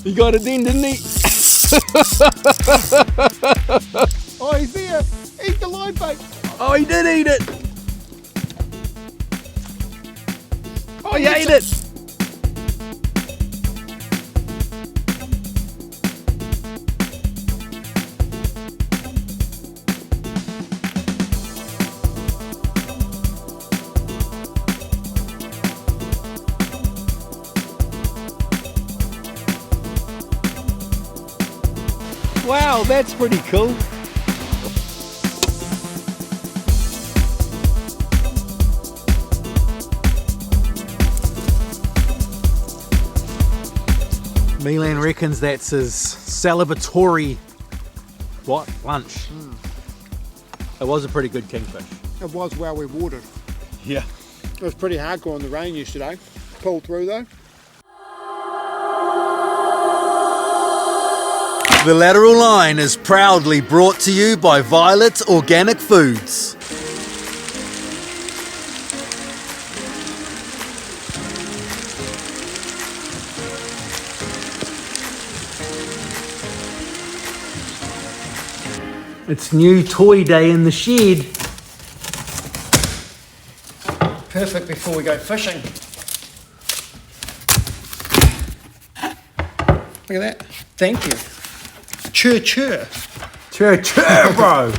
He got it then, didn't he? Oh, he's there. Eat the live bait. Oh, he did eat it. Oh, he ate it. Wow, that's pretty cool. Milan reckons that's his celebratory lunch. It was a pretty good kingfish. It was well rewarded. Yeah. It was pretty hardcore in the rain yesterday. Pulled through though. The Lateral Line is proudly brought to you by Violet Organic Foods. It's new toy day in the shed. Perfect before we go fishing. Look at that. Thank you. Chur chur. Chur chur, bro.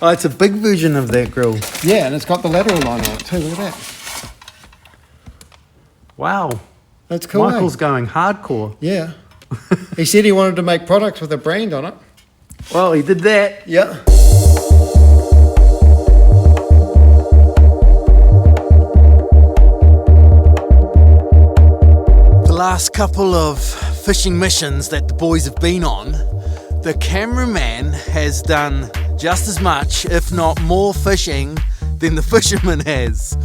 Oh, it's a big version of that grill. Yeah, and it's got the Lateral Line on it too. Look at that. Wow. That's cool. Michael's going hardcore. Yeah. He said he wanted to make products with a brand on it. Well, he did that. Yeah. The last couple of fishing missions that the boys have been on, the cameraman has done just as much, if not more fishing than the fisherman has.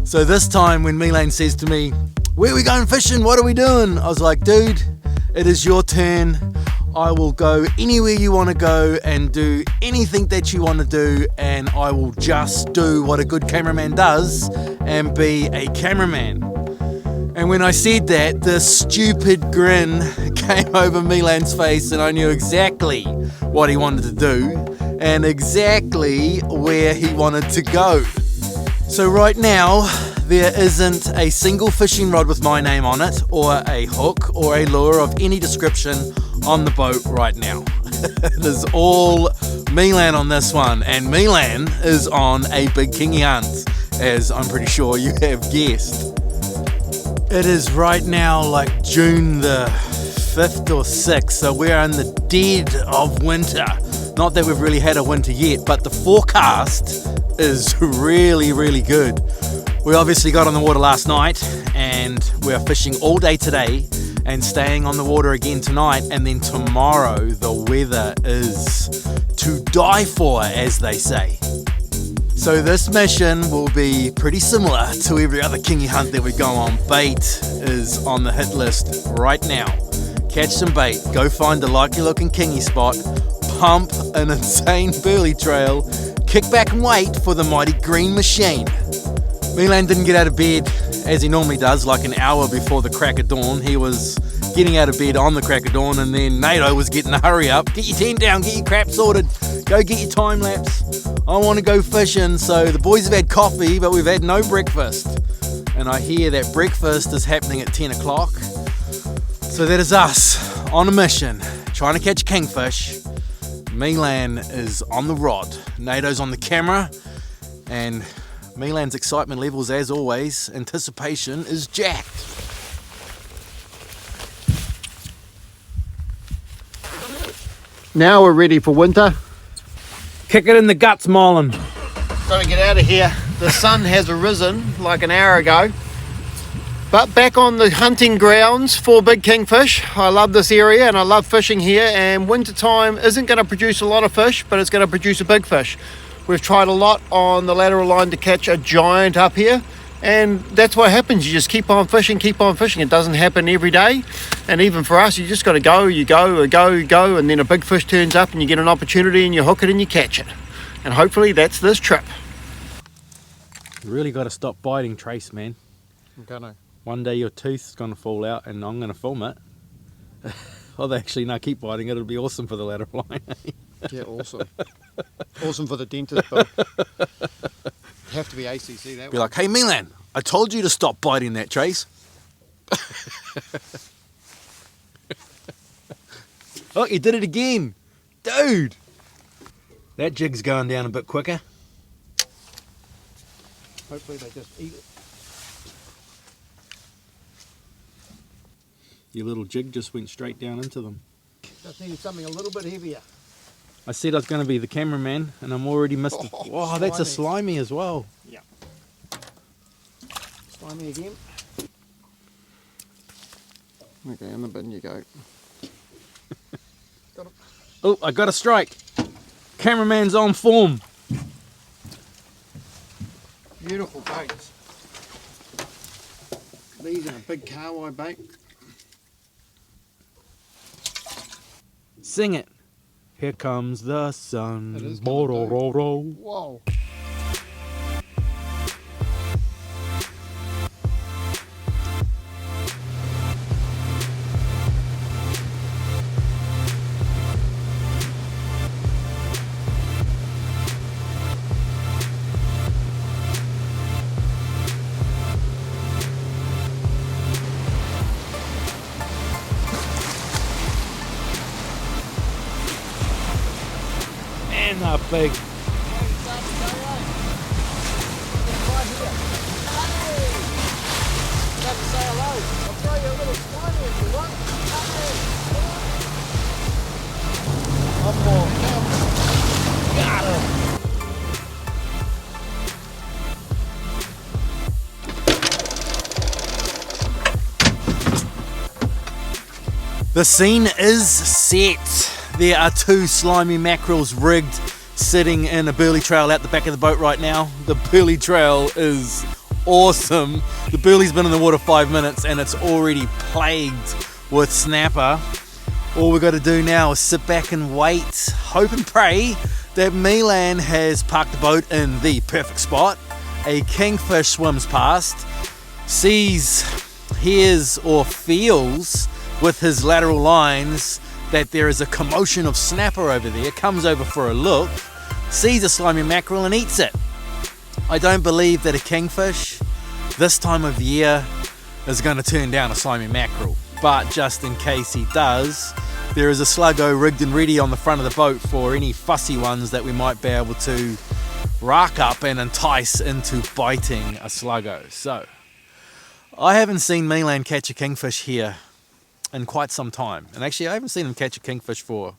So this time when Milan says to me, "Where are we going fishing? What are we doing?" I was like, "Dude, it is your turn. I will go anywhere you want to go and do anything that you want to do, and I will just do what a good cameraman does and be a cameraman." And when I said that, the stupid grin came over Milan's face, and I knew exactly what he wanted to do and exactly where he wanted to go. So right now, there isn't a single fishing rod with my name on it, or a hook, or a lure of any description on the boat right now. It is all Milan on this one, and Milan is on a big kingy hunt, as I'm pretty sure you have guessed. It is right now like June the 5th or 6th, so we're in the dead of winter. Not that we've really had a winter yet, but the forecast is really, really good. We obviously got on the water last night, and we're fishing all day today and staying on the water again tonight, and then tomorrow the weather is to die for, as they say. So this mission will be pretty similar to every other kingy hunt that we go on. Bait is on the hit list right now. Catch some bait, go find a likely looking kingy spot, pump an insane burley trail, kick back and wait for the mighty green machine. Milan didn't get out of bed as he normally does, like an hour before the crack of dawn. He was getting out of bed on the crack of dawn, and then Nato was getting the hurry up. Get your tent down, get your crap sorted, go get your time lapse. I want to go fishing. So the boys have had coffee, but we've had no breakfast. And I hear that breakfast is happening at 10 o'clock. So that is us on a mission, trying to catch kingfish. Milan is on the rod, Nato's on the camera, and Milan's excitement levels, as always, anticipation is jacked. Now we're ready for winter. Kick it in the guts, Milan. Got to get out of here. The sun has arisen like an hour ago. But back on the hunting grounds for big kingfish. I love this area and I love fishing here, and winter time isn't going to produce a lot of fish, but it's going to produce a big fish. We've tried a lot on the Lateral Line to catch a giant up here, and that's what happens. You just keep on fishing. It doesn't happen every day, and even for us, you just got to go, and then a big fish turns up and you get an opportunity and you hook it and you catch it. And hopefully that's this trip. You really got to stop biting Trace, man. I'm gonna. One day your tooth's going to fall out and I'm going to film it. Oh, actually, no, keep biting it. It'll be awesome for the lateral line. Yeah, awesome. Awesome for the dentist, Bill. Have to be ACC that Be one. like, hey, Milan, I told you to stop biting that, Trace. Oh, you did it again. Dude. That jig's going down a bit quicker. Hopefully they just eat it. Your little jig just went straight down into them. Just needed something a little bit heavier. I said I was going to be the cameraman, and I'm already missed it. Oh, that's a slimy as well. Yeah. Slimy again. Okay, in the bin you go. Got it. Oh, I got a strike. Cameraman's on form. Beautiful baits. These in a big carwai bait. Sing it. Here comes the sun. It is Bo-ro-ro-ro. Whoa. Man, they're big. The scene is set. There are two slimy mackerels rigged, sitting in a burley trail out the back of the boat right now. The burley trail is awesome. The burley's been in the water 5 minutes and it's already plagued with snapper. All we've got to do now is sit back and wait, hope and pray that Milan has parked the boat in the perfect spot. A kingfish swims past, sees, hears or feels with his lateral lines that there is a commotion of snapper over there, comes over for a look, sees a slimy mackerel and eats it. I don't believe that a kingfish this time of year is going to turn down a slimy mackerel, but just in case he does, there is a sluggo rigged and ready on the front of the boat for any fussy ones that we might be able to rack up and entice into biting a sluggo. So I haven't seen Milan catch a kingfish here in quite some time, and actually I haven't seen him catch a kingfish for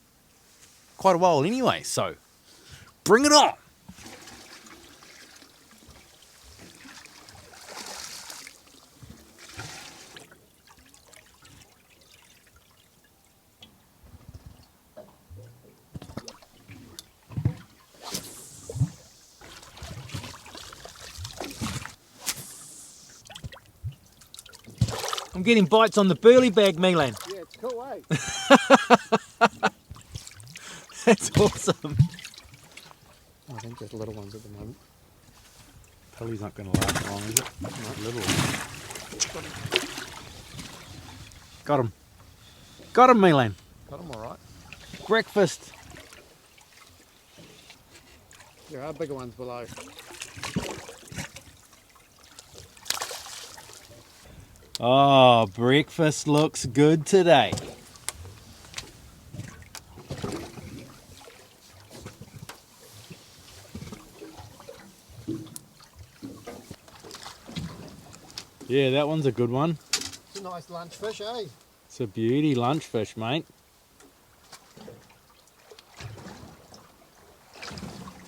quite a while anyway, so bring it on. I'm getting bites on the burley bag, Milan. Yeah, it's cool, eh? That's awesome. I think just little ones at the moment. Pelly's not going to last long, is it? No. Little. Got him. Got him, Milan. Got them all right. Breakfast. There are bigger ones below. Oh, breakfast looks good today. Yeah, that one's a good one. It's a nice lunch fish, eh? It's a beauty lunch fish, mate.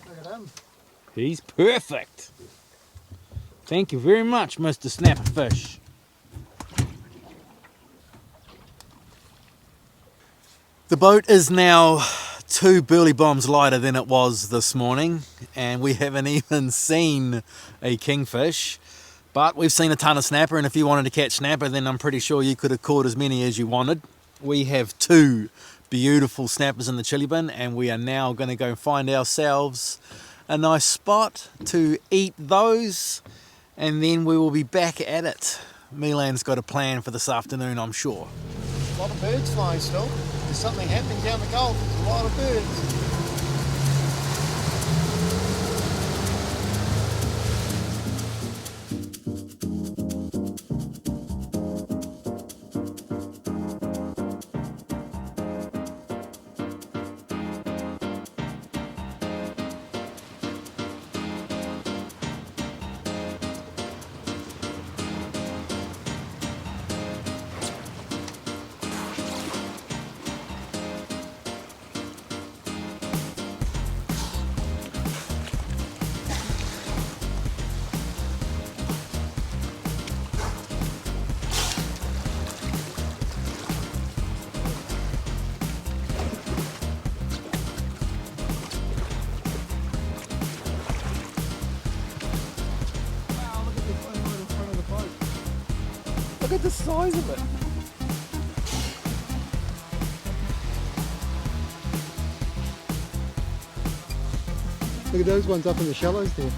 Look at him. He's perfect. Thank you very much, Mr. Snapper Fish. The boat is now 2 burley bombs lighter than it was this morning, and we haven't even seen a kingfish, but we've seen a ton of snapper, and if you wanted to catch snapper, then I'm pretty sure you could have caught as many as you wanted. We have 2 beautiful snappers in the chili bin, and we are now going to go find ourselves a nice spot to eat those, and then we will be back at it Milan's got a plan for this afternoon, I'm sure. A lot of birds flying still. There's something happening down the Gulf. There's a lot of birds. Look at the size of it. Look at those ones up in the shallows there.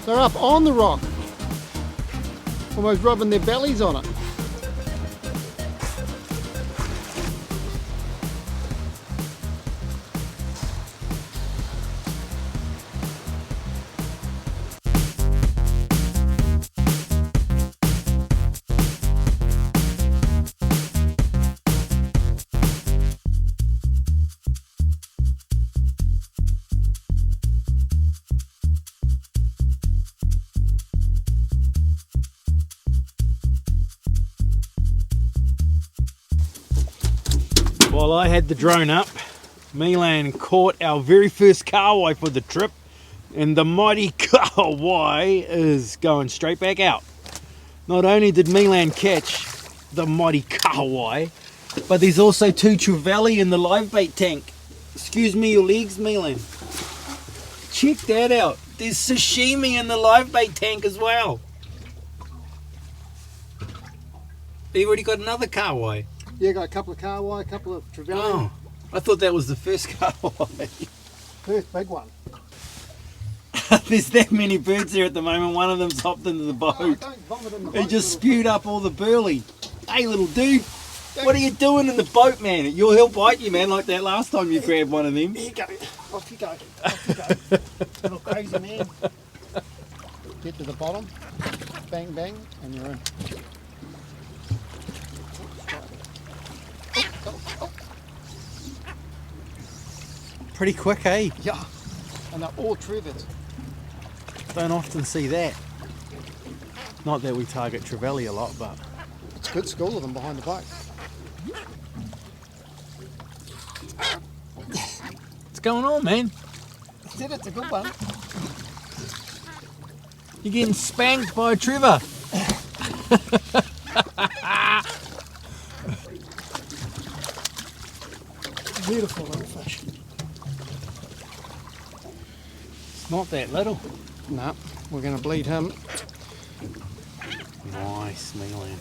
They're up on the rock, almost rubbing their bellies on it. While I had the drone up, Milan caught our very first kahawai for the trip, and the mighty kahawai is going straight back out. Not only did Milan catch the mighty kahawai, but there's also 2 trevally in the live bait tank. Excuse me your legs, Milan. Check that out. There's sashimi in the live bait tank as well. You already got another kahawai. Yeah, got a couple of kahawai, a couple of trevally. Oh, I thought that was the first kahawai. First big one. There's that many birds there at the moment. One of them's hopped into the boat. Oh, don't vomit in the boat. He just spewed up all the burley. Hey, little dude, what are you doing in the boat, man? He'll bite you, man, like that last time you grabbed one of them. Here you go. Off you go. Off you go. Little crazy man. Get to the bottom. Bang, bang, and you're in. Pretty quick, eh? Yeah, and they're all trevered. Don't often see that. Not that we target trevally a lot, but It's a good school of them behind the boat. what's going on, man? Said it's a good one. You're getting spanked by a Trevor. Beautiful little fish. It's not that little. No, we're going to bleed him. Nice, Milan.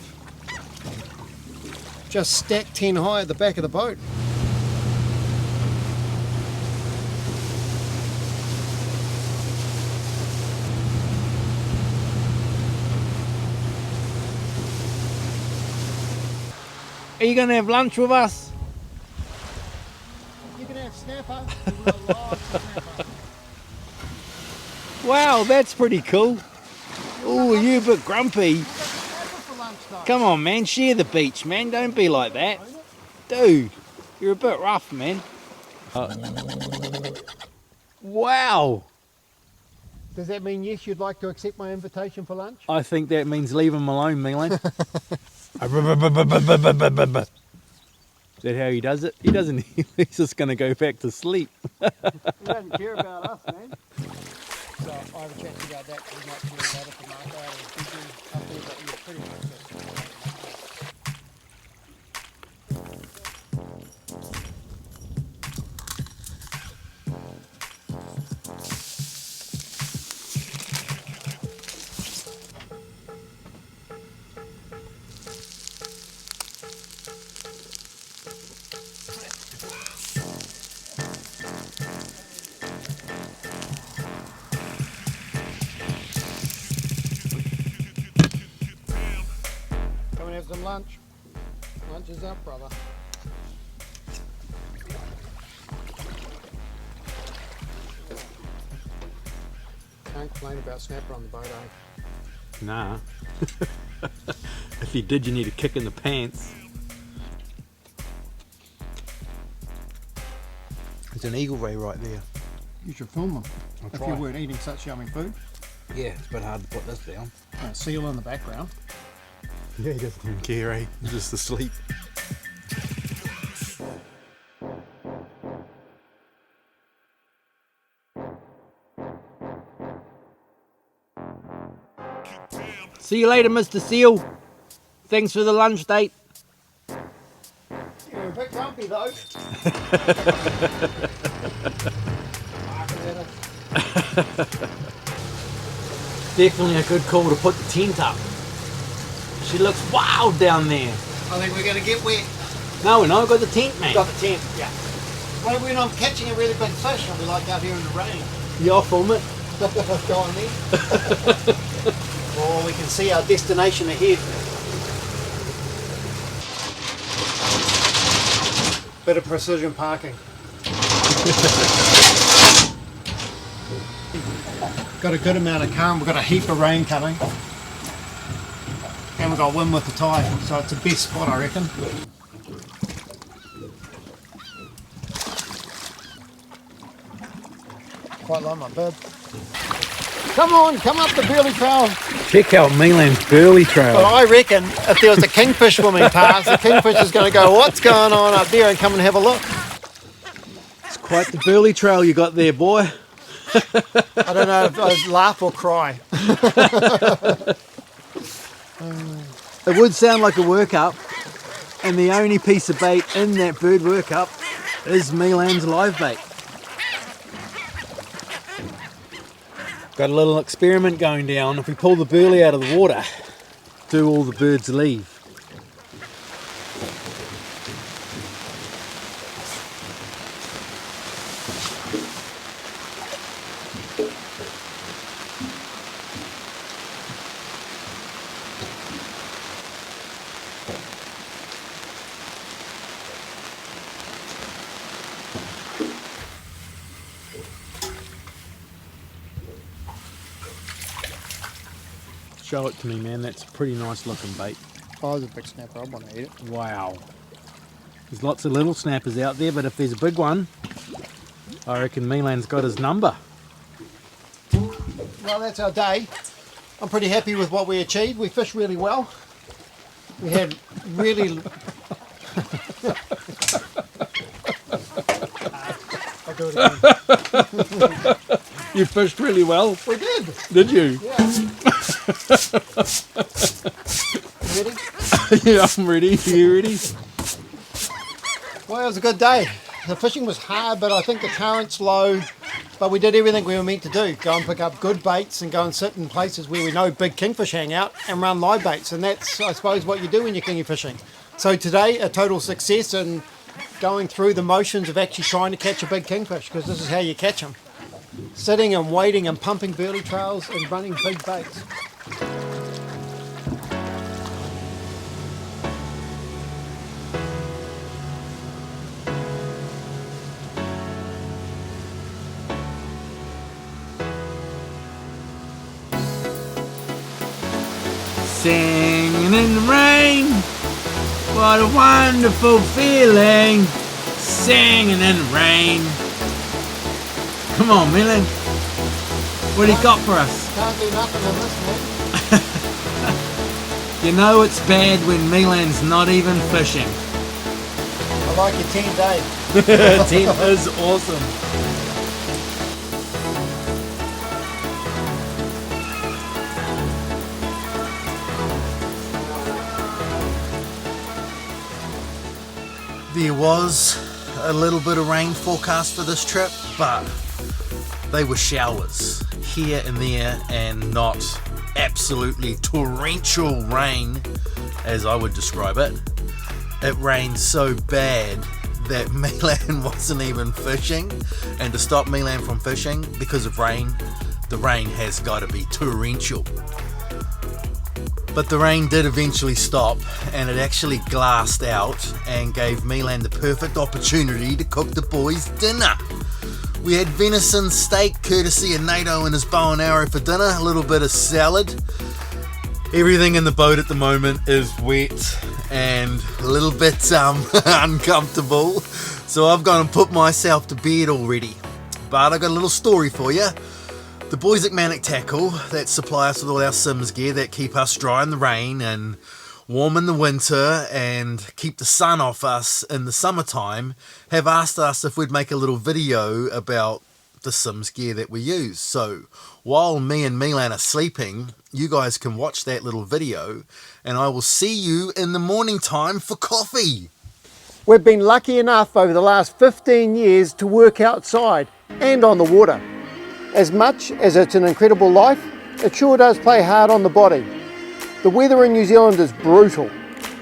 Just stacked 10 high at the back of the boat. Are you going to have lunch with us? You can have snapper. We will love snapper. Wow, that's pretty cool. Oh, are you a bit grumpy? Come on, man, share the beach, man. Don't be like that. Dude, you're a bit rough, man. Wow. Does that mean yes, you'd like to accept my invitation for lunch? I think that means leave him alone, Milan. Is that how he does it? He doesn't. He's just going to go back to sleep. He doesn't care about us, man. So I have a chat to you about that. We might do that for Nato and up there, but you're pretty much just. Come and have some lunch. Lunch is up, brother. Can't complain about snapper on the boat, eh? Nah. If you did, you need a kick in the pants. There's an eagle ray right there. You should film them if try. you weren't eating such yummy food. Yeah, it's a bit hard to put this down. A seal in the background. Yeah, he doesn't even care, eh? He's just asleep. See you later, Mr. Seal. Thanks for the lunch date. You're a bit grumpy though. Definitely a good call to put the tent up. She looks wild down there. I think we're going to get wet. No, we're not. We've got the tent, man. Got the tent, yeah. Well, when I'm catching a really big fish, I'll be like out here in the rain. Yeah, I'll film it. Go on then. Oh, we can see our destination ahead. Bit of precision parking. Got a good amount of calm. We've got a heap of rain coming. And we've got wind with the tide, so it's the best spot, I reckon. Quite like my bib. Come on, come up the burley trail. Check out Milan's burley trail. But I reckon if there was a kingfish swimming past, the kingfish is going to go, what's going on up there, and come and have a look. It's quite the burley trail you got there, boy. I don't know if I'd laugh or cry. It would sound like a workup, and the only piece of bait in that bird workup is Milan's live bait. Got a little experiment going down. If we pull the burley out of the water, do all the birds leave? Show it to me, man. That's a pretty nice looking bait. Oh, there's a big snapper. I want to eat it. Wow. There's lots of little snappers out there, but if there's a big one, I reckon Milan's got his number. Well, that's our day. I'm pretty happy with what we achieved. We fished really well. We had really... I'll do it again. You fished really well. We did. Did you? Yeah. Ready? Yeah, I'm ready. You ready? Well, it was a good day. The fishing was hard, but I think the current's low. But we did everything we were meant to do. Go and pick up good baits and go and sit in places where we know big kingfish hang out and run live baits. And that's, I suppose, what you do when you're kingy fishing. So today, a total success in going through the motions of actually trying to catch a big kingfish, because this is how you catch them. Sitting and waiting and pumping burley trails and running big baits. Singing in the rain, what a wonderful feeling. Singing in the rain. Come on, Milan. What do you got for us? Can't do nothing in this, man. You know it's bad when Milan's not even fishing. I like your tent, Dave. Tent is awesome. There was a little bit of rain forecast for this trip, but they were showers here and there and not absolutely torrential rain as I would describe it. It rained so bad that Milan wasn't even fishing, and to stop Milan from fishing because of rain, the rain has got to be torrential. But the rain did eventually stop, and it actually glassed out and gave Milan the perfect opportunity to cook the boys dinner. We had venison steak courtesy of Nato and his bow and arrow for dinner, a little bit of salad. Everything in the boat at the moment is wet and a little bit uncomfortable, so I've gone and put myself to bed already. But I got a little story for you. The boys at Manic Tackle that supply us with all our Sims gear that keep us dry in the rain and warm in the winter and keep the sun off us in the summertime have asked us if we'd make a little video about the Sims gear that we use. So while me and Milan are sleeping, you guys can watch that little video and I will see you in the morning time for coffee. We've been lucky enough over the last 15 years to work outside and on the water. As much as it's an incredible life, it sure does play hard on the body. The weather in New Zealand is brutal,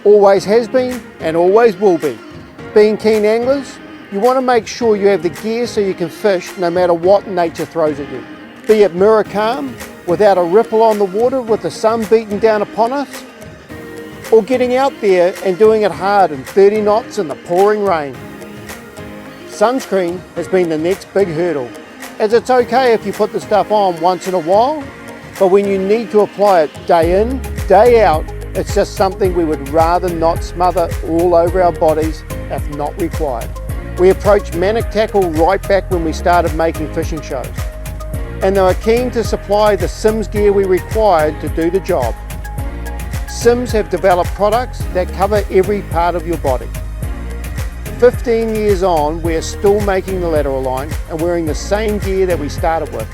always has been and always will be. Being keen anglers, you want to make sure you have the gear so you can fish no matter what nature throws at you. Be it mirror calm, without a ripple on the water with the sun beating down upon us, or getting out there and doing it hard in 30 knots in the pouring rain. Sunscreen has been the next big hurdle, as it's okay if you put the stuff on once in a while, but when you need to apply it day in, day out, it's just something we would rather not smother all over our bodies if not required. We approached Manic Tackle right back when we started making fishing shows, and they were keen to supply the Sims gear we required to do the job. Sims have developed products that cover every part of your body. 15 years on, we are still making the Lateral line and wearing the same gear that we started with,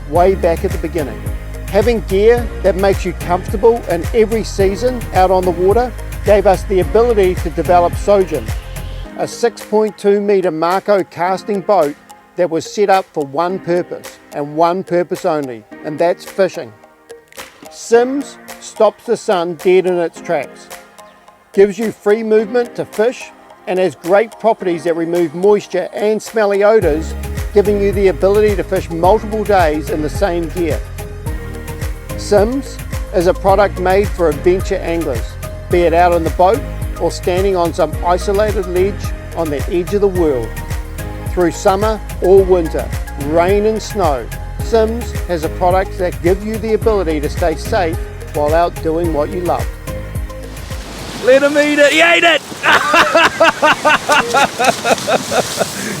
way back at the beginning. Having gear that makes you comfortable in every season out on the water gave us the ability to develop Sojin, a 6.2 metre Marco casting boat that was set up for one purpose and one purpose only, and that's fishing. Sims stops the sun dead in its tracks, gives you free movement to fish, and has great properties that remove moisture and smelly odours, giving you the ability to fish multiple days in the same gear. Sims is a product made for adventure anglers, be it out on the boat or standing on some isolated ledge on the edge of the world. Through summer or winter, rain and snow, Sims has a product that gives you the ability to stay safe while out doing what you love. Let him eat it. He ate it.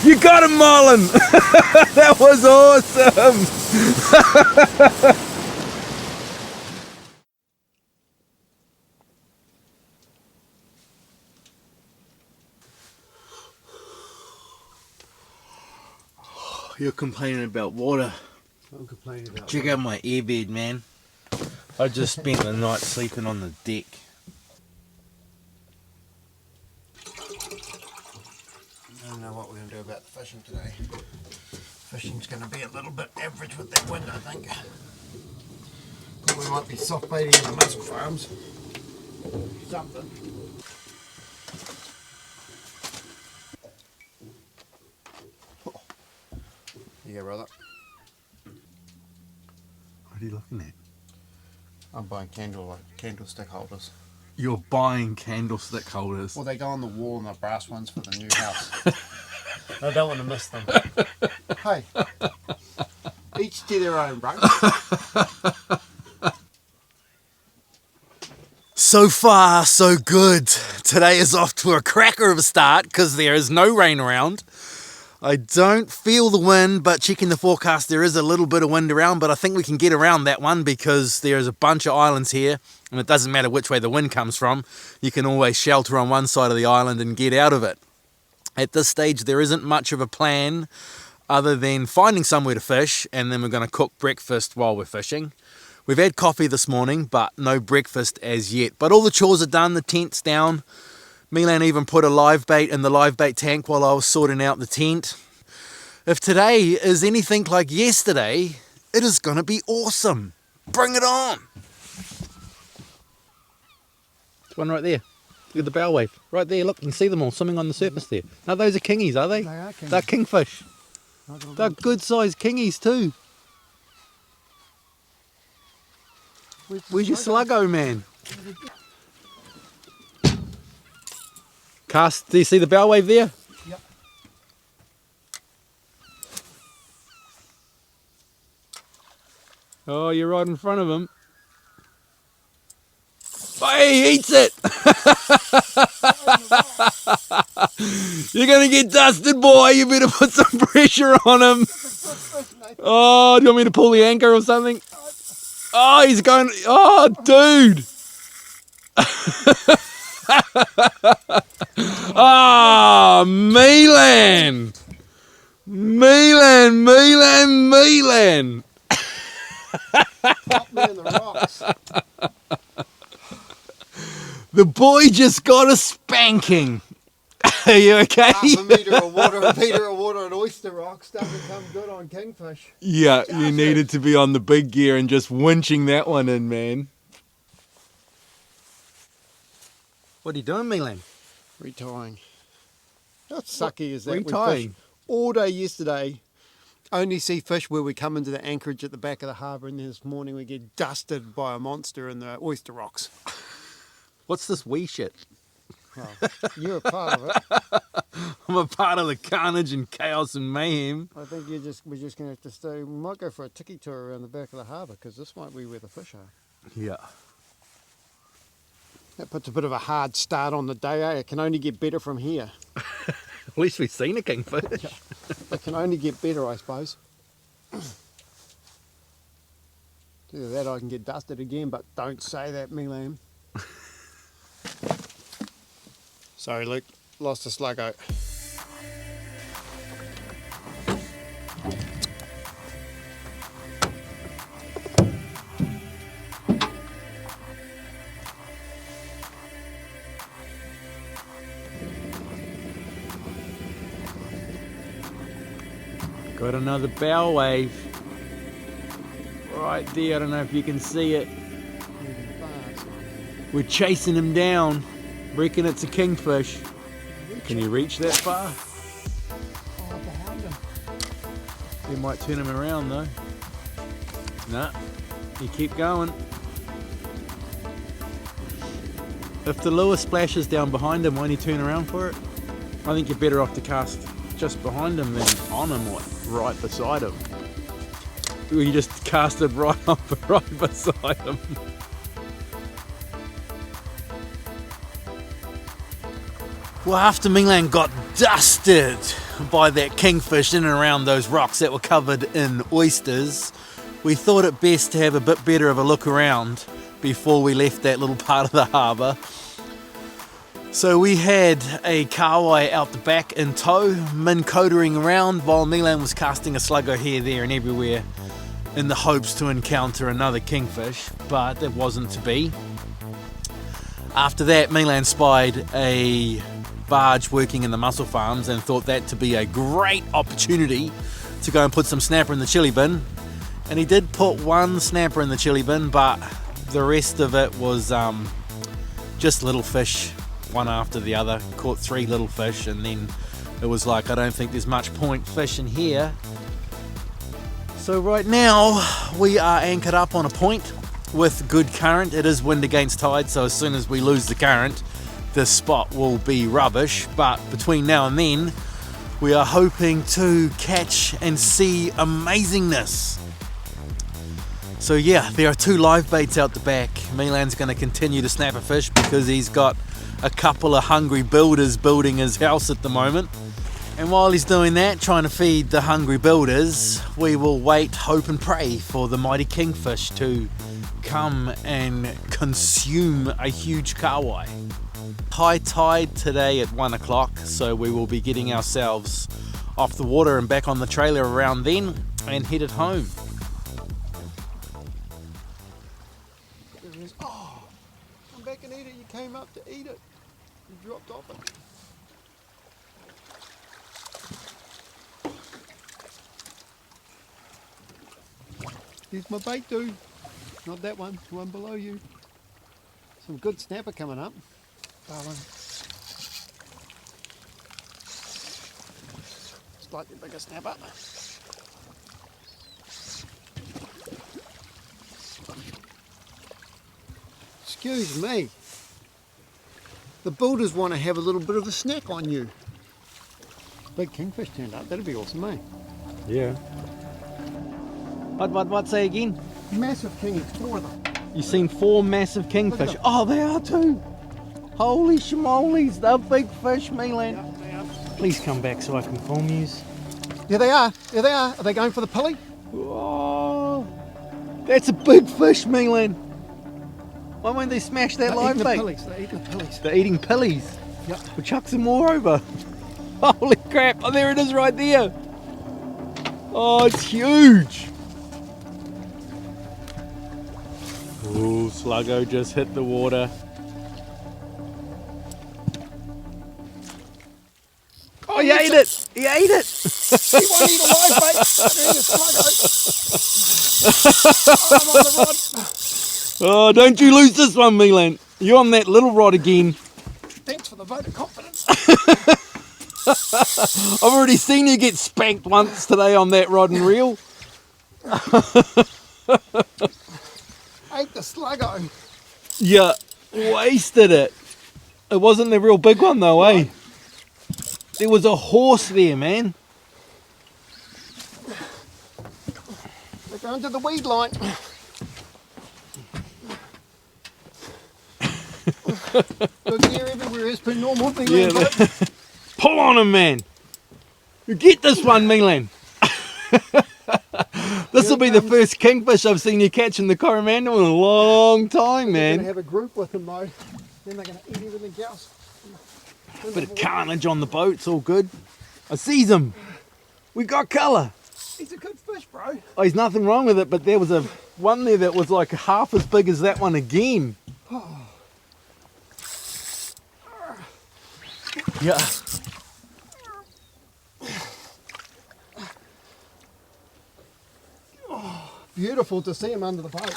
You got him, Milan. That was awesome. You're complaining about water. I'm complaining about Check out my airbed, man. I just spent the night sleeping on the deck. I don't know what we're going to do about the fishing today. Fishing's going to be a little bit average with that wind, I think. We might be soft baiting in the mussel farms. Something. Yeah, brother. What are you looking at? I'm buying candlestick holders. You're buying candlestick holders. Well, they go on the wall and the brass ones for the new house. I don't want to miss them. Hey, each to their own, bro. So far, so good. Today is off to a cracker of a start because there is no rain around. I don't feel the wind, but checking the forecast, there is a little bit of wind around, but I think we can get around that one because there's a bunch of islands here, and it doesn't matter which way the wind comes from. You can always shelter on one side of the island and get out of it. At this stage, there isn't much of a plan other than finding somewhere to fish, and then we're going to cook breakfast while we're fishing. We've had coffee this morning, but no breakfast as yet. But all the chores are done, the tent's down. Milan even put a live bait in the live bait tank while I was sorting out the tent. If today is anything like yesterday, it is going to be awesome. Bring it on. There's one right there. Look at the bow wave. Right there, look, you can see them all swimming on the surface there. No, those are kingies, are they? They are kingies. They're kingfish. They're good sized kingies too. Where's your sluggo, man? Cast, do you see the bow wave there? Yep. Oh, you're right in front of him. Hey, he eats it! You're gonna get dusted, boy. You better put some pressure on him. Oh, do you want me to pull the anchor or something? Oh, he's going. Oh, dude. Ah, Milan. Milan. Up me in the rocks. The boy just got a spanking. Are you okay? Half a metre of water and oyster rocks doesn't come good on kingfish. Yeah, you needed to be on the big gear and just winching that one in, man. What are you doing, Milan? Retying. How sucky is that? We Retying? fished all day yesterday. Only see fish where we come into the anchorage at the back of the harbour, and then this morning we get dusted by a monster in the oyster rocks. What's this wee shit? Well, you're a part of it. I'm a part of the carnage and chaos and mayhem. I think we're just going to have to stay. We might go for a tiki tour around the back of the harbour because this might be where the fish are. Yeah. That puts a bit of a hard start on the day, eh? It can only get better from here. At least we've seen a kingfish. It can only get better, I suppose. Either that or I can get dusted again, but don't say that, Milan. Sorry, Luke. Lost a sluggo. Got another bow wave. Right there, I don't know if you can see it. We're chasing him down. Reckon it's a kingfish. Can you reach that far? Oh, behind him. You might turn him around though. Nah, you keep going. If the lure splashes down behind him, won't you turn around for it? I think you're better off to cast just behind him than on him or right beside him. You just cast it right up, right beside him. Well, after Milan got dusted by that kingfish in and around those rocks that were covered in oysters, we thought it best to have a bit better of a look around before we left that little part of the harbour. So we had a kahawai out the back in tow, min-codering around while Milan was casting a sluggo here, there and everywhere in the hopes to encounter another kingfish, but it wasn't to be. After that, Milan spied a barge working in the mussel farms and thought that to be a great opportunity to go and put some snapper in the chili bin, and he did put one snapper in the chili bin, but the rest of it was just little fish, one after the other. Caught 3 little fish, and then it was like, I don't think there's much point fishing here. So right now we are anchored up on a point with good current. It is wind against tide, so as soon as we lose the current, this spot will be rubbish, but between now and then we are hoping to catch and see amazingness. So yeah, there are 2 live baits out the back. Milan's going to continue to snap a fish because he's got a couple of hungry builders building his house at the moment. And while he's doing that, trying to feed the hungry builders, we will wait, hope and pray for the mighty kingfish to come and consume a huge kahawai. High tide today at 1 o'clock, so we will be getting ourselves off the water and back on the trailer around then and headed home. There it is. Oh, come back and eat it. You came up to eat it. You dropped off it. Here's my bait dude. Not that one, the one below you. Some good snapper coming up. Darling. Slightly bigger snapper. Excuse me. The builders want to have a little bit of a snack on you. Big kingfish turned up. That'd be awesome, eh? Yeah. What, say again? Massive kingies, 4 of them. You've seen 4 massive kingfish. Oh, they are too. Holy schmolies, they're big fish, Milan. Yeah, they are. Please come back so I can film yous. Yeah, they are. Yeah, they are. Are they going for the pulley? Oh, that's a big fish, Milan. Why won't they smash that live bait? They're eating the pillies. They're eating pillies. Yep. We'll chuck some more over. Holy crap. Oh, there it is right there. Oh, it's huge. Ooh, Sluggo just hit the water. Oh, he ate it! He ate it! He won't eat a live bait. There is Sluggo. Oh, I'm on the rod. Oh, don't you lose this one, Milan. You're on that little rod again. Thanks for the vote of confidence. I've already seen you get spanked once today on that rod and reel. Ate the Sluggo. You wasted it. It wasn't the real big one though, eh? There was a horse there, man. They're going to the weed line. Good gear everywhere as per normal. Yeah, pull on him, man. You get this one, Milan. This will be the first kingfish I've seen you catch in the Coromandel in a long time, They're going to man. have a group with them though. Then they're going to eat everything else. Bit of carnage on the boat, it's all good. I sees him. We got colour. He's a good fish, bro. Oh, there's nothing wrong with it, but there was a one there that was like half as big as that one again. Yeah. Beautiful to see him under the boat.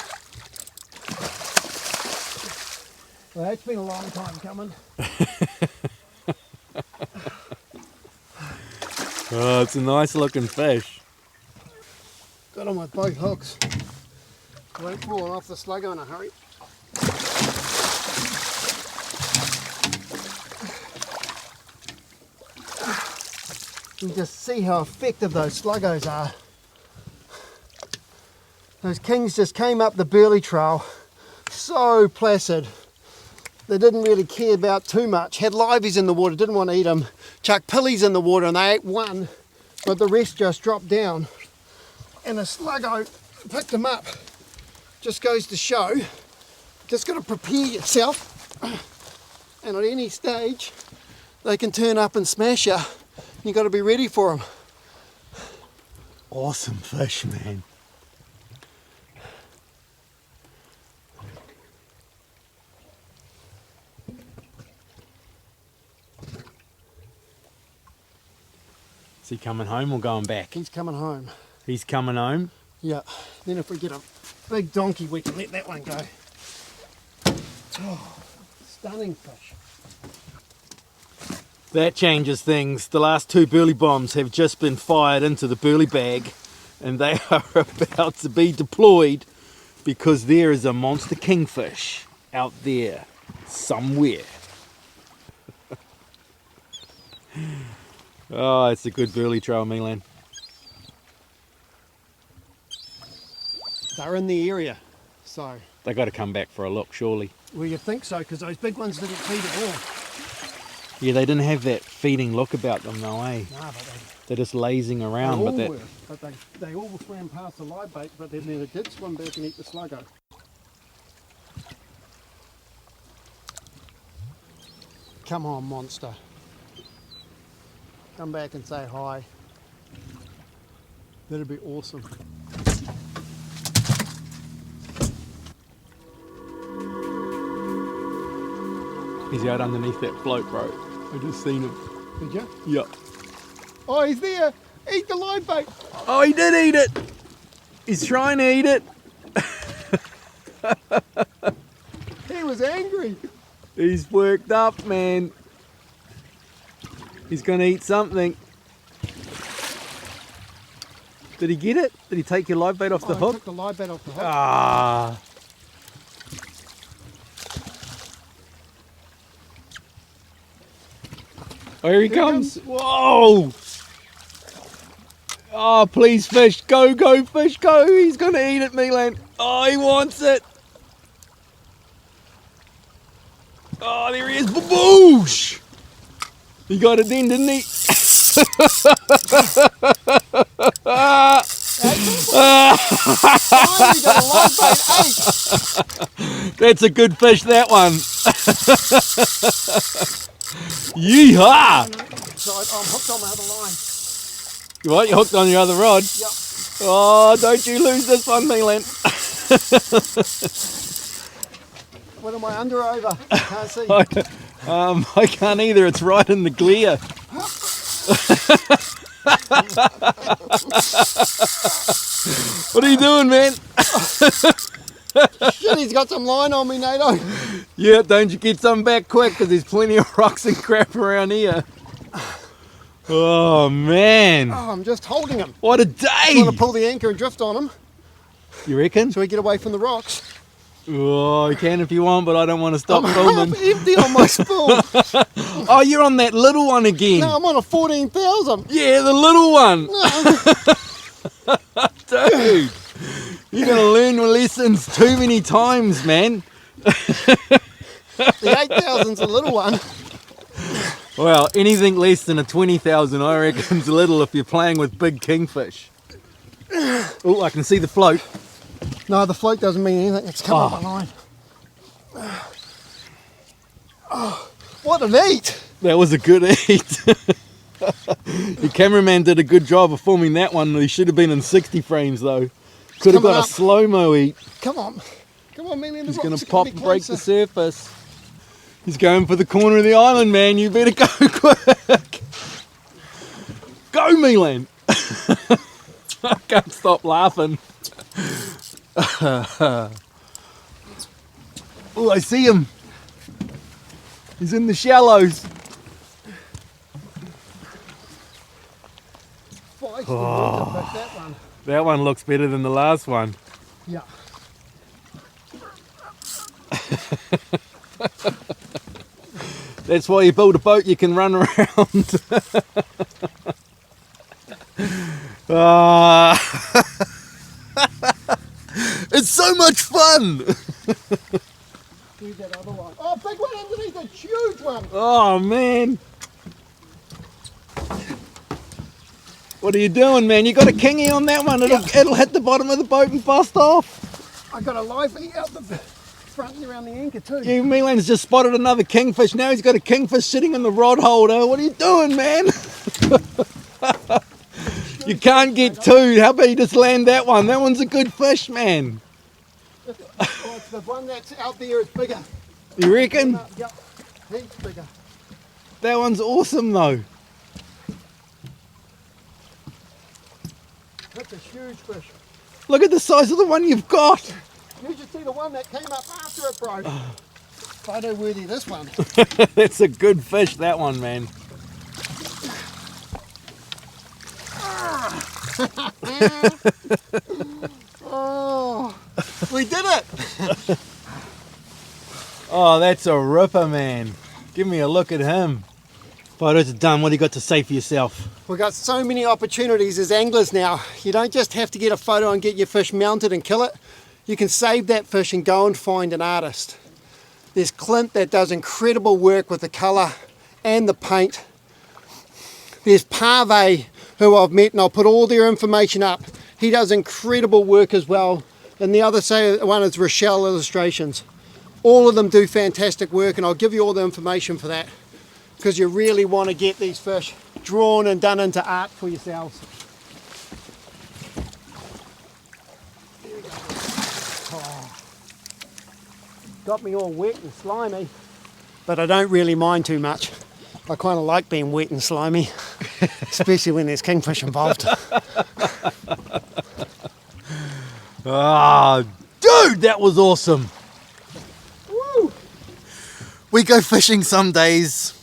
Well, that's been a long time coming. Oh, it's a nice looking fish. Got him with both hooks. Won't pull him off the Sluggo in a hurry. You can just see how effective those Sluggos are. Those kings just came up the burley trail, so placid. They didn't really care about too much. Had liveys in the water, didn't want to eat them. Chucked pillies in the water and they ate one, but the rest just dropped down. And the Sluggo picked them up. Just goes to show, just got to prepare yourself. And at any stage, they can turn up and smash you. You got to be ready for them. Awesome fish, man. Is he coming home or going back? He's coming home. He's coming home. Yeah. Then if we get a big donkey, we can let that one go. Oh, stunning fish. That changes things. The last 2 burley bombs have just been fired into the burley bag and they are about to be deployed because there is a monster kingfish out there somewhere. Oh, it's a good burley trail, Milan. They're in the area, so. They got to come back for a look, surely. Well, you'd think so, because those big ones didn't feed at all. Yeah, they didn't have that feeding look about them, though, eh? No, but They're just lazing around. they all swam past the live bait, but then they did swim back and eat the sluggo. Come on, monster. Come back and say hi. That'd be awesome. He's out underneath that float, bro. I just seen him. Did you? Yep. Oh, he's there. Eat the live bait. Oh, he did eat it. He's trying to eat it. He was angry. He's worked up, man. He's going to eat something. Did he get it? Did he take your live bait off the He hook? took the live bait off the hook. Ah. Oh, here he comes. Whoa. Oh, please, fish. Go, go, fish, go. He's going to eat it, Milan. Oh, he wants it. Oh, there he is. Baboosh. He got it then, didn't he? Finally got a live bait. That's a good fish, that one. Yeehaw! So I'm hooked on my other line. What? You hooked on your other rod? Yep. Oh, don't you lose this one, Milan. What am I under or over? I can't see. I can't either. It's right in the glare. What are you doing, man? Shit, he's got some line on me, Nato. Yeah, don't you get some back quick, because there's plenty of rocks and crap around here. Oh, man. Oh, I'm just holding him. What a I'm day. going to pull the anchor and drift on him You reckon? so we get away from the rocks. Oh, you can if you want, but I don't want to stop filming. I'm empty on my spool. Oh, you're on that little one again. No, I'm on a 14,000. Yeah, the little one. Dude, you're going to learn lessons too many times, man. The 8,000's a little one. Well, anything less than a 20,000, I reckon's little if you're playing with big kingfish. Oh, I can see the float. No, the float doesn't mean anything. It's come on my line. Oh, what an eat! That was a good eat. Your cameraman did a good job of filming that one. He should have been in 60 frames though. Could have got a slow-mo eat. Come on. Come on, man. He's going to pop and break the surface. He's going for the corner of the island, man. You better go quick. Go, Milan. I can't stop laughing. Oh, I see him. He's in the shallows. Oh. That one looks better than the last one. Yeah. That's why you build a boat you can run around. It's so much fun. Need that other one. Oh, big one underneath, a huge one. Oh man. What are you doing, man? You got a kingy on that one. It'll hit the bottom of the boat and bust off. I got a live bait out the front and around the anchor too. Yeah, Milan's just spotted another kingfish. Now he's got a kingfish sitting in the rod holder. What are you doing, man? You can't get two. How about you just land that one? That one's a good fish, man. Oh, it's the one that's out there is bigger. You reckon? Yep, he's bigger. That one's awesome though. That's a huge fish. Look at the size of the one you've got. You should see the one that came up after it, bro. Photo worthy, this one. That's a good fish, that one, man. Oh, we did it. Oh, that's a ripper, man. Give me a look at him. Photos are done. What do you got to say for yourself? We've got so many opportunities as anglers now. You don't just have to get a photo and get your fish mounted and kill it. You can save that fish and go and find an artist. There's Clint that does incredible work with the colour and the paint. There's Pavee, who I've met, and I'll put all their information up. He does incredible work as well. And the other one is Rochelle Illustrations. All of them do fantastic work, and I'll give you all the information for that, because you really want to get these fish drawn and done into art for yourselves. There we go. Oh. Got me all wet and slimy, but I don't really mind too much. I kind of like being wet and slimy, especially when there's kingfish involved. Ah, dude, that was awesome. Woo. We go fishing some days,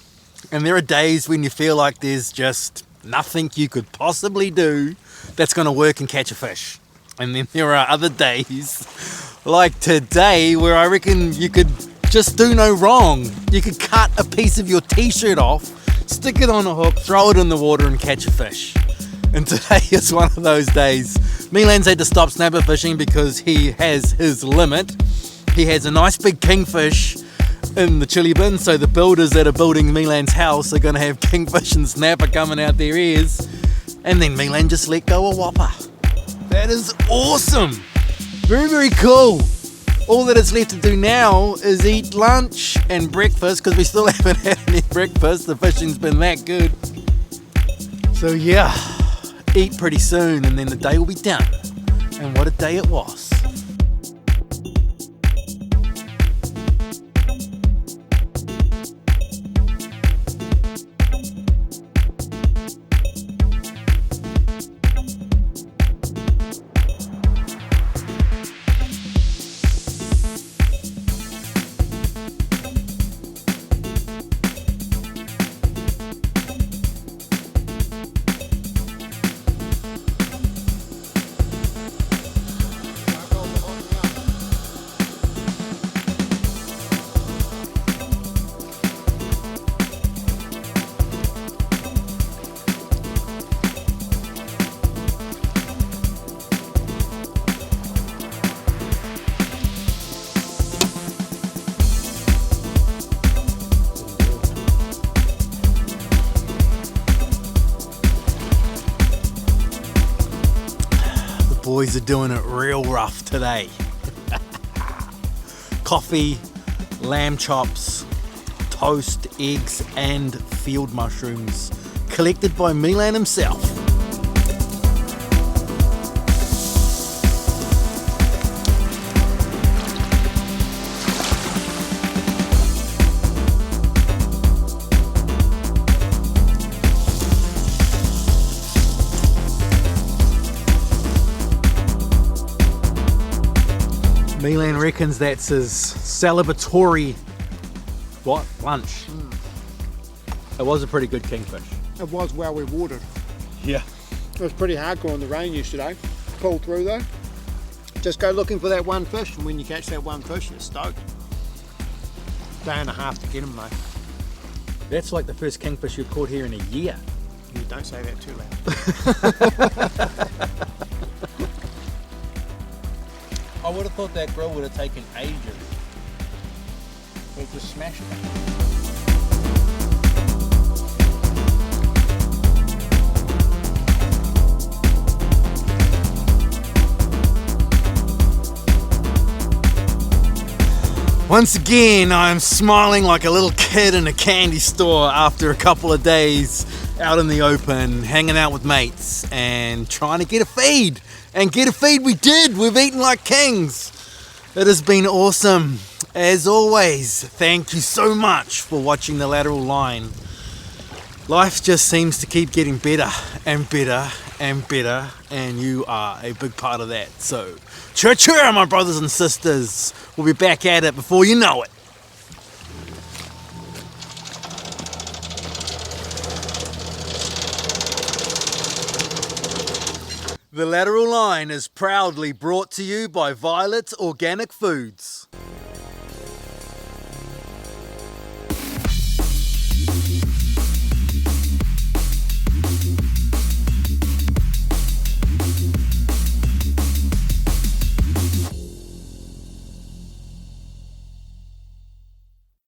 and there are days when you feel like there's just nothing you could possibly do that's going to work and catch a fish. And then there are other days, like today, where I reckon you could just do no wrong. You could cut a piece of your t-shirt off, stick it on a hook, throw it in the water and catch a fish. And today is one of those days. Milan's had to stop snapper fishing because he has his limit. He has a nice big kingfish in the chili bin, so the builders that are building Milan's house are going to have kingfish and snapper coming out their ears. And then Milan just let go a whopper. That is awesome. Very, very cool. All that is left to do now is eat lunch and breakfast, because we still haven't had any breakfast. The fishing's been that good. So yeah, eat pretty soon and then the day will be done. And what a day it was. Boys are doing it real rough today. Coffee, lamb chops, toast, eggs and field mushrooms collected by Milan himself. Milan reckons that's his celebratory lunch. It was a pretty good kingfish. It was well rewarded. Yeah. It was pretty hardcore in the rain yesterday. Pulled through though. Just go looking for that one fish, and when you catch that one fish, you're stoked. Day and a half to get him though. That's like the first kingfish you've caught here in a year. You don't say that too loud. I would have thought that grill would have taken ages. We just smashed it. Once again, I'm smiling like a little kid in a candy store after a couple of days out in the open, hanging out with mates and trying to get a feed. And get a feed we did. We've eaten like kings. It has been awesome. As always, thank you so much for watching the Lateral Line. Life just seems to keep getting better and better and better, and you are a big part of that. So, cheer, my brothers and sisters. We'll be back at it before you know it. The Lateral Line is proudly brought to you by Violet Organic Foods.